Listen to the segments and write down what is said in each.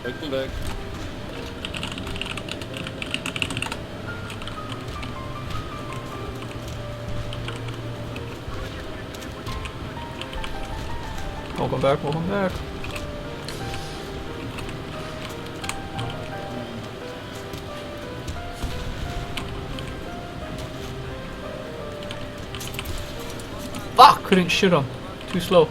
Welcome back. Welcome back, welcome back. Fuck! Couldn't shoot him. Too slow.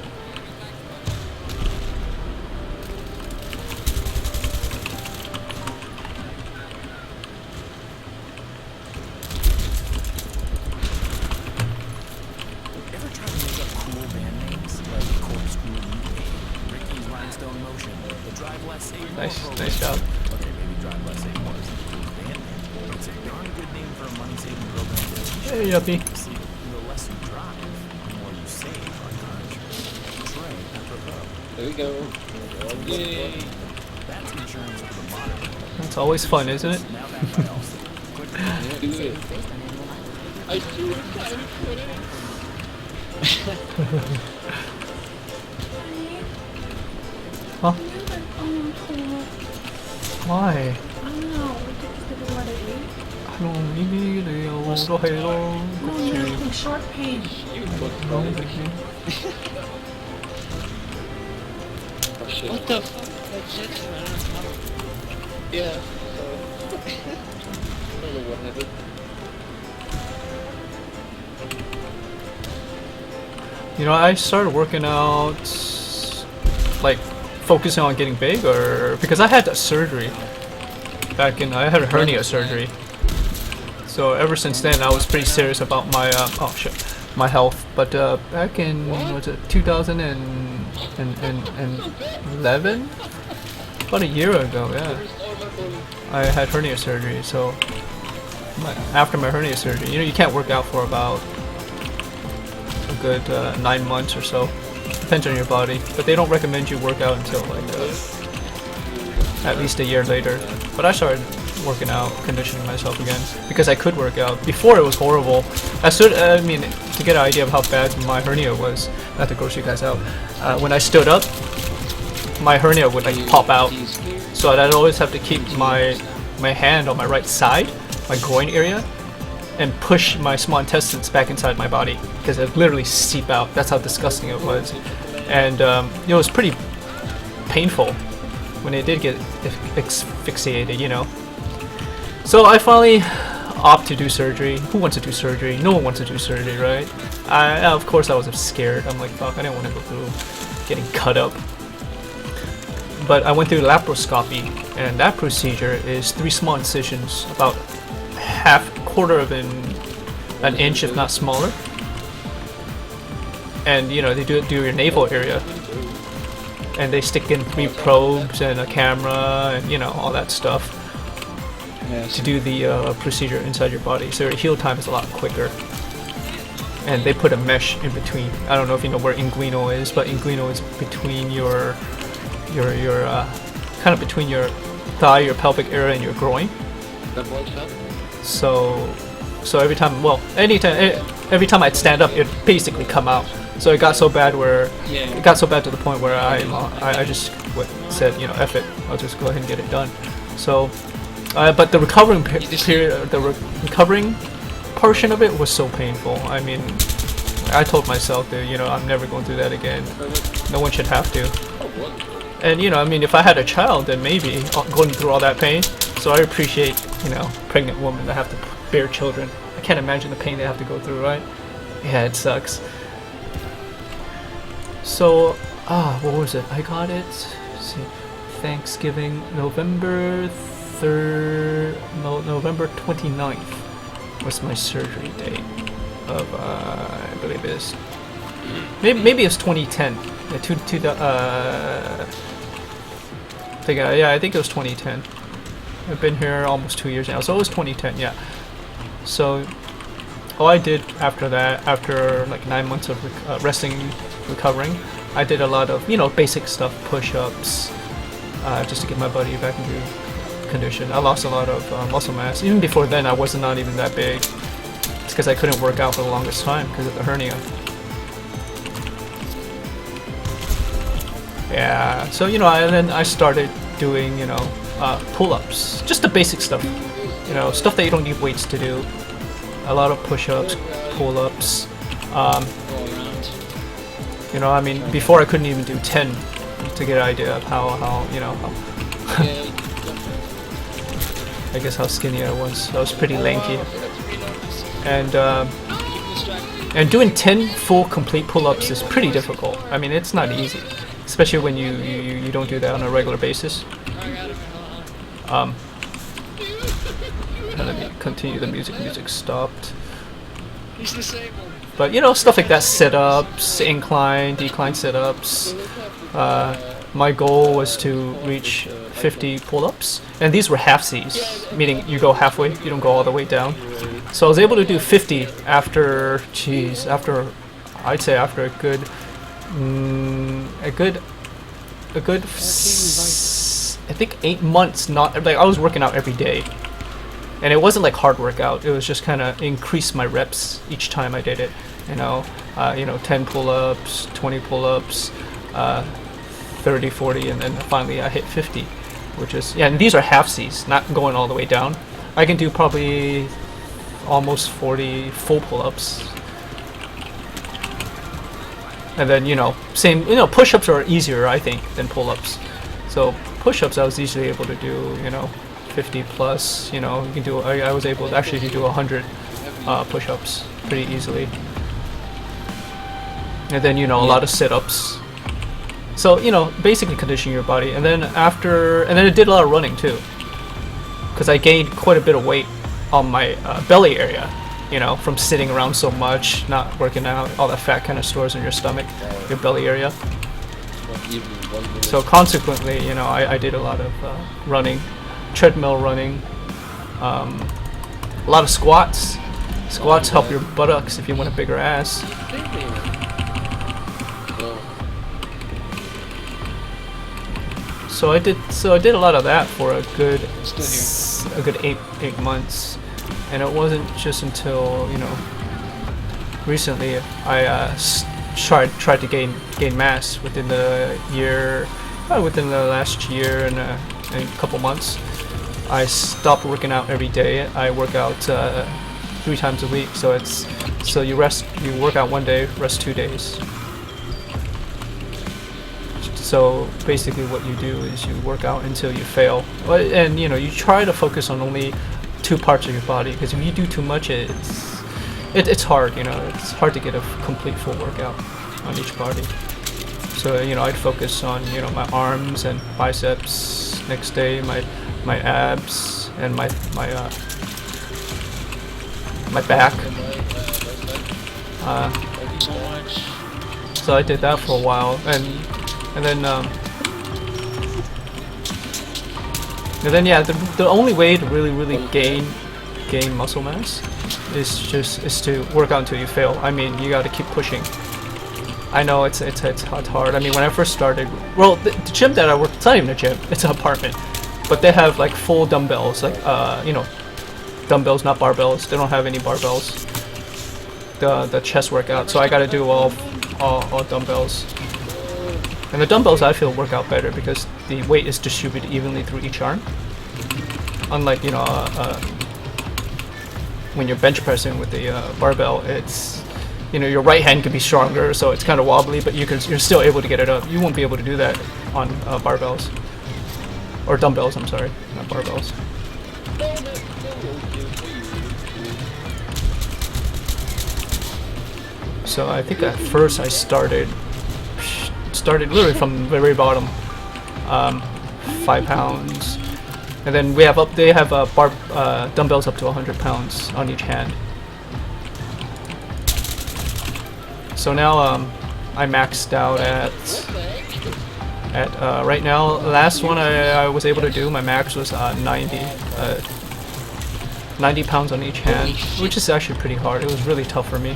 Ever try to make up cool band names like Corkscrew UK, Ricky's Rhinestone Motion, the Drive Less Save More Nice, program? nice job. Okay, maybe Drive Less Save More isn't a cool band name, but it's a darn good name for a money-saving program. Hey, Yuppie. See, the less you drive, the more you save on car insurance. Trey, apropos. There we go. Yay. That's insurance for the modern. It's always fun, isn't it? Now back by Allstate. Quick Yeah, do it. I do it. Huh? Why? 그럼 이미를 영어로 해로 그치 short page. 너무 그치 Oh shit. What the fuck? That shit's Yeah. I don't know what happened. You know, I started working out, like, focusing on getting big, or because I had a surgery back in, I had a hernia surgery. So ever since then, I was pretty serious about my, oh shit, my health. But back in, was it 2011? About a year ago, yeah. I had hernia surgery, so after my hernia surgery, you know, you can't work out for about a good 9 months or so. Depends on your body, but they don't recommend you work out until like at least a year later. But I started working out, conditioning myself again because I could work out. Before it was horrible. I mean, to get an idea of how bad my hernia was, not to gross you guys out. When I stood up, my hernia would like pop out, so I'd always have to keep my hand on my right side, my groin area, and push my small intestines back inside my body because it literally seep out. That's how disgusting it was, and it was pretty painful when it did get asphyxiated, you know. So I finally opt to do surgery. Who wants to do surgery? No one wants to do surgery, right? Of course I was scared. I'm like, fuck, I didn't want to go through getting cut up. But I went through laparoscopy, and that procedure is 3 small incisions, about quarter of an inch, if not smaller. And you know, they do your navel area, and they stick in 3 probes and a camera and you know all that stuff to do the procedure inside your body. So your heal time is a lot quicker. And they put a mesh in between. I don't know if you know where inguinal is, but inguinal is between your kind of between your thigh, your pelvic area, and your groin. So every time, well, every time I'd stand up, it'd basically come out. So it got so bad it got so bad to the point where I just said, you know, F it, I'll just go ahead and get it done. So, but the recovering period, the recovering portion of it was so painful. I mean, I told myself that, you know, I'm never going through that again. No one should have to. And you know, I mean, if I had a child, then maybe going through all that pain. So I appreciate, you know, pregnant women that have to bear children. I can't imagine the pain they have to go through, right? Yeah, it sucks. So, what was it? I got it. Let's see, Thanksgiving, November 3rd, no, November 29th was my surgery date of, I believe it is. Maybe it's 2010. Yeah, I think it was 2010. I've been here almost 2 years now, so it was 2010, yeah. So, all I did after that, after like 9 months of resting, recovering, I did a lot of, you know, basic stuff, push-ups, just to get my body back into condition. I lost a lot of muscle mass. Even before then, I was not even that big. It's because I couldn't work out for the longest time because of the hernia. Yeah, so you know, and then I started doing, you know, pull-ups, just the basic stuff, you know, stuff that you don't need weights to do. A lot of push-ups, pull-ups. All around. You know, I mean, before I couldn't even do 10 to get an idea of how you know, how Yeah, I guess how skinny I was. I was pretty lanky. And doing 10 full complete pull-ups is pretty difficult. I mean, it's not easy, especially when you don't do that on a regular basis. Let me continue the music. Music stopped. he's the same one. But you know, stuff like that, sit-ups, incline, decline sit-ups. My goal was to reach 50 pull-ups, and these were half-Cs, meaning you go halfway, you don't go all the way down. So I was able to do 50 after, I'd say after a good, I think 8 months. Not like I was working out every day, and it wasn't like hard workout. It was just kind of increase my reps each time I did it. You know, 10 pull-ups, 20 pull-ups, 30, 40, and then finally I hit 50, which is, yeah, and these are half-Cs, not going all the way down. I can do probably almost 40 full pull-ups. And then, you know, same, you know, push-ups are easier, I think, than pull-ups. So push-ups I was easily able to do, you know, 50 plus, you know, you can do, I was able actually to do 100 push-ups pretty easily. And then, you know, a lot of sit-ups. So, you know, basically conditioning your body. And then after, and then I did a lot of running too, because I gained quite a bit of weight on my belly area, you know, from sitting around so much, not working out. All that fat kind of stores in your stomach, your belly area. So consequently, you know, I did a lot of running, treadmill running, a lot of squats. Squats help your buttocks if you want a bigger ass. So I did a lot of that for a good 8 months, and it wasn't just until, you know, recently I tried to gain mass within the year, within the last year and a couple months. I stopped working out every day. I work out 3 times a week, so you work out 1 day, rest 2 days. So basically what you do is you work out until you fail. And you know, you try to focus on only 2 parts of your body, because if you do too much, it's hard, you know, it's hard to get a complete full workout on each body. So, you know, I'd focus on, you know, my arms and biceps, next day my abs and my back. So I did that for a while, and then yeah, the only way to really gain muscle mass is to work out until you fail. I mean, you got to keep pushing. I know it's hard. I mean, when I first started, well, the gym that I work, it's not even a gym, it's an apartment, but they have like full dumbbells, like you know, dumbbells, not barbells. They don't have any barbells. The chest workout, so I got to do all dumbbells. And the dumbbells I feel work out better because the weight is distributed evenly through each arm. Unlike, you know, when you're bench pressing with the barbell, it's, you know, your right hand can be stronger, so it's kind of wobbly, but you're still able to get it up. You won't be able to do that on barbells. Or dumbbells, I'm sorry, not barbells. So I think at first I started literally from the very bottom, 5 pounds, and then they have dumbbells up to 100 pounds on each hand. So now I maxed out at right now. Last one I was able to do, my max was 90 pounds on each hand, which is actually pretty hard. It was really tough for me,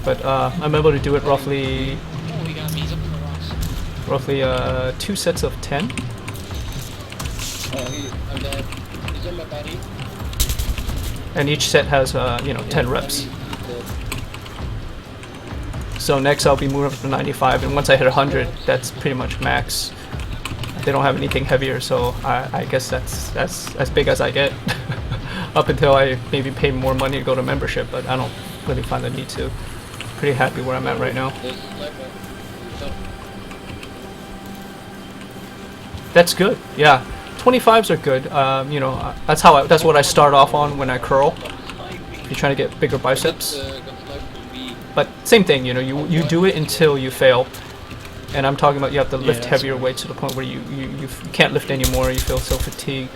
but I'm able to do it roughly 2 sets of 10. And each set has you know, 10 reps. So next I'll be moving up to 95, and once I hit 100, that's pretty much max. they don't have anything heavier, so I guess that's as big as I get. Up until I maybe pay more money to go to membership, but I don't really find the need to. Pretty happy where I'm at right now. There's a sniper. So, That's good. Yeah, 25s are good. You know, that's what I start off on when I curl. If you're trying to get bigger biceps. got sniper B. But same thing, you know, you do it until you fail. And I'm talking about you have to lift that's heavier right. weights to the point where you can't lift anymore. You feel so fatigued.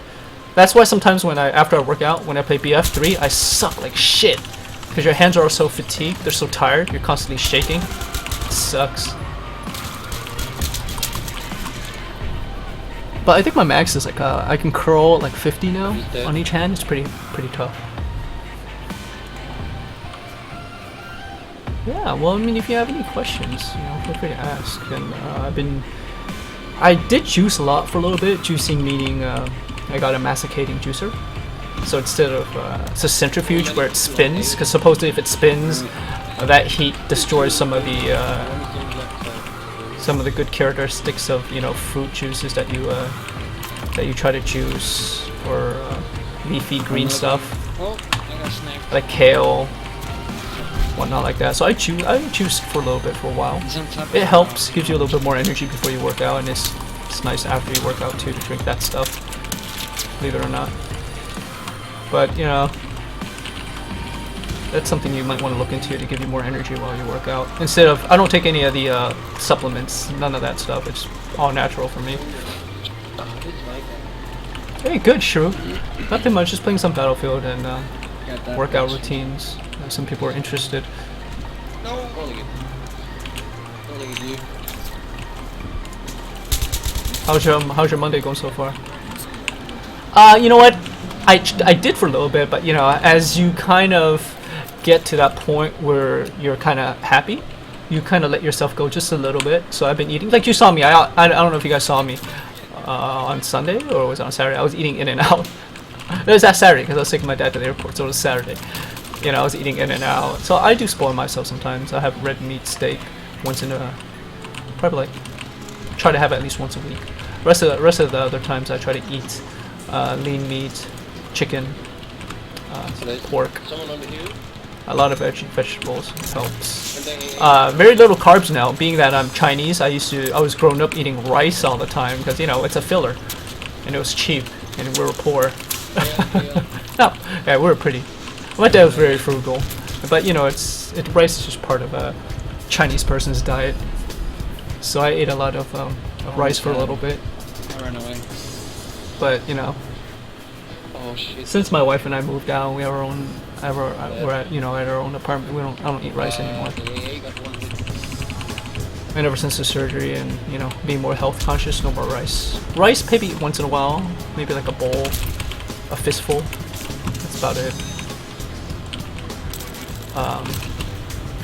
That's why sometimes after I work out, when I play BF3, I suck like shit. Because your hands are so fatigued, they're so tired, you're constantly shaking. It sucks. But I think my max is like, I can curl like 50 now on each hand. It's pretty tough. Yeah, well, I mean, if you have any questions, you know, feel free to ask. And I did juice a lot for a little bit. Juicing meaning I got a masticating juicer. So instead of it's a centrifuge where it spins, because supposedly if it spins, that heat destroys some of the good characteristics of, you know, fruit juices that you try to juice, or leafy green stuff Oh, I got sniped. like kale, whatnot like that. So I juiced for a little bit for a while. He's on top. It helps, gives you a little bit more energy before you work out, and it's nice after you work out too to drink that stuff. Believe it or not. But you know, that's something you might want to look into to give you more energy while you work out. Instead of, I don't take any of the supplements, none of that stuff. It's all natural for me. Oh, this is like Hey, good, Shrew. Nothing much, just playing some Battlefield and got that workout bitch. routines. Some people are interested. No, only you. How's your Monday going so far? You know what? I did for a little bit, but you know, as you kind of get to that point where you're kind of happy, you kind of let yourself go just a little bit. So I've been eating, like you saw me. I don't know if you guys saw me on Sunday or was it on Saturday. I was eating In-N-Out. It was that Saturday because I was taking my dad to the airport, so it was Saturday. You know, I was eating In-N-Out. So I do spoil myself sometimes. I have red meat steak once in a, probably like, try to have it at least once a week. Rest of the other times I try to eat lean meat, chicken, pork, Someone under here. a lot of vegetables. It helps. And then Very little carbs now. Being that I'm Chinese, I was growing up eating rice all the time because, you know, it's a filler, and it was cheap, and we were poor. No, yeah, we were pretty. My dad was very frugal, but you know, rice is just part of a Chinese person's diet. So I ate a lot of rice for a little bit, I ran away. but you know, Oh shit. since my wife and I moved out, we have our own. We're at, you know, at our own apartment. I don't eat rice anymore. Yeah, you got one hit. And ever since the surgery and, you know, being more health conscious, no more rice. Rice maybe once in a while, maybe like a bowl, a fistful. That's about it.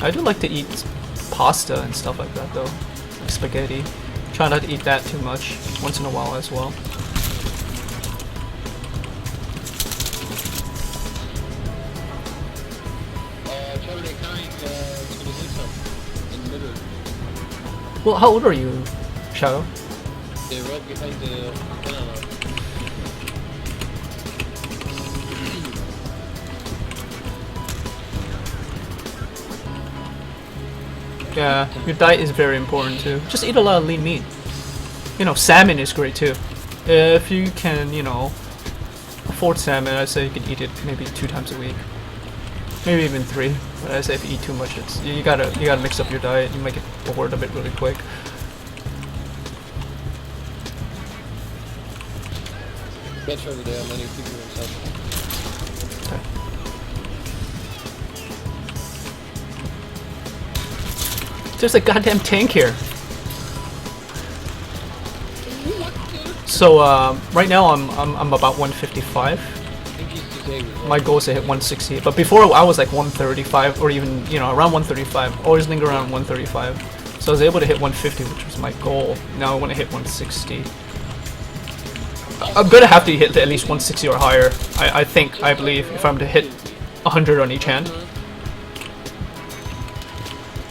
I do like to eat pasta and stuff like that though, like spaghetti. Try not to eat that too much, once in a while as well. Charlie Kind is gonna hit some in the middle. Well, how old are you, Shadow? They're right behind the banana. Yeah, your diet is very important too. Just eat a lot of lean meat. You know, salmon is great too. If you can, you know, afford salmon, I'd say you can eat it maybe 2 times a week. Maybe even 3. But I say if you eat too much, you gotta mix up your diet. You might get bored of it really quick. Catch over there, I'm letting people himself. There's a goddamn tank here. So right now I'm about 155. I think he's disabled. My goal is to hit 160, but before I was like 135 or even, you know, around 135. Always linger around 135. So I was able to hit 150, which was my goal. Now I want to hit 160. I'm gonna have to hit at least 160 or higher. I believe, if I'm to hit 100 on each hand.